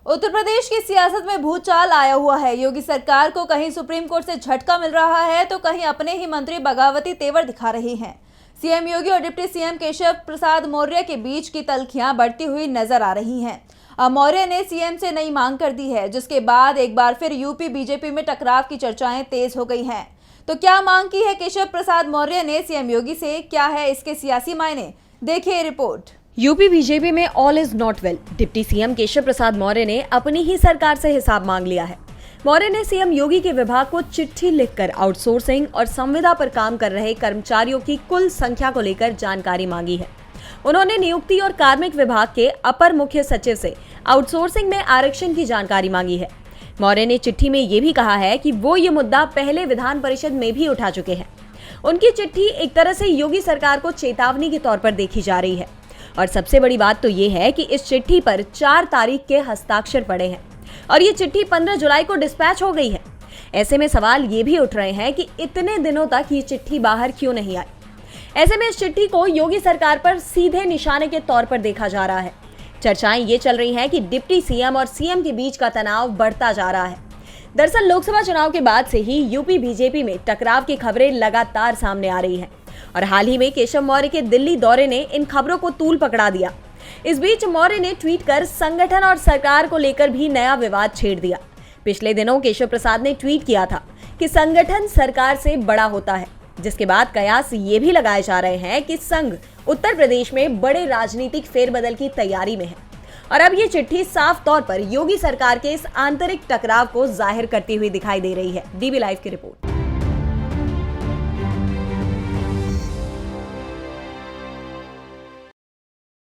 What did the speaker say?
उत्तर प्रदेश की सियासत में भूचाल आया हुआ है। योगी सरकार को कहीं सुप्रीम कोर्ट से झटका मिल रहा है तो कहीं अपने ही मंत्री बगावती तेवर दिखा रहे हैं। सीएम योगी और डिप्टी सीएम केशव प्रसाद मौर्य के बीच की तल्खियां बढ़ती हुई नजर आ रही हैं। अब मौर्य ने सीएम से नई मांग कर दी है, जिसके बाद एक बार फिर यूपी बीजेपी में टकराव की चर्चाएं तेज हो गई हैं। तो क्या मांग की है केशव प्रसाद मौर्य ने सीएम योगी से, क्या है इसके सियासी मायने, देखिए रिपोर्ट। यूपी बीजेपी में all is not well. Deputy CM Keshav Prasad Maurya ने अपनी ही सरकार से हिसाब मांग लिया है। मौर्य ने सीएम योगी के विभाग को चिट्ठी लिखकर आउटसोर्सिंग और संविदा पर काम कर रहे कर्मचारियों की कुल संख्या को लेकर जानकारी मांगी है। उन्होंने नियुक्ति और कार्मिक विभाग के अपर मुख्य सचिव से आउटसोर्सिंग में आरक्षण की जानकारी मांगी है। मौर्य ने चिट्ठी में ये भी कहा है कि वो ये मुद्दा पहले विधान परिषद में भी उठा चुके हैं। उनकी चिट्ठी एक तरह से योगी सरकार को चेतावनी के तौर पर देखी जा रही है। और सबसे बड़ी बात तो ये है कि इस चिट्ठी पर 4 तारीख के हस्ताक्षर पड़े हैं और ये चिट्ठी 15 जुलाई को डिस्पैच हो गई है। ऐसे में सवाल ये भी उठ रहे हैं कि इतने दिनों तक ये चिट्ठी बाहर क्यों नहीं आई। ऐसे में इस चिट्ठी को योगी सरकार पर सीधे निशाने के तौर पर देखा जा रहा है। चर्चाएं ये चल रही हैं कि डिप्टी सीएम और सीएम के बीच का तनाव बढ़ता जा रहा है। दरअसल लोकसभा चुनाव के बाद से ही यूपी बीजेपी में टकराव की खबरें लगातार सामने आ रही हैं और हाल ही में केशव मौर्य के दिल्ली दौरे ने इन खबरों को तूल पकड़ा दिया। इस बीच मौर्य ने ट्वीट कर संगठन और सरकार को लेकर भी नया विवाद छेड़ दिया। पिछले दिनों केशव प्रसाद ने ट्वीट किया था कि संगठन सरकार से बड़ा होता है, जिसके बाद कयास ये भी लगाए जा रहे हैं कि संघ उत्तर प्रदेश में बड़े राजनीतिक फेरबदल की तैयारी में है। और अब ये चिट्ठी साफ तौर पर योगी सरकार के इस आंतरिक टकराव को जाहिर करती हुई दिखाई दे रही है। डीबी लाइव की रिपोर्ट।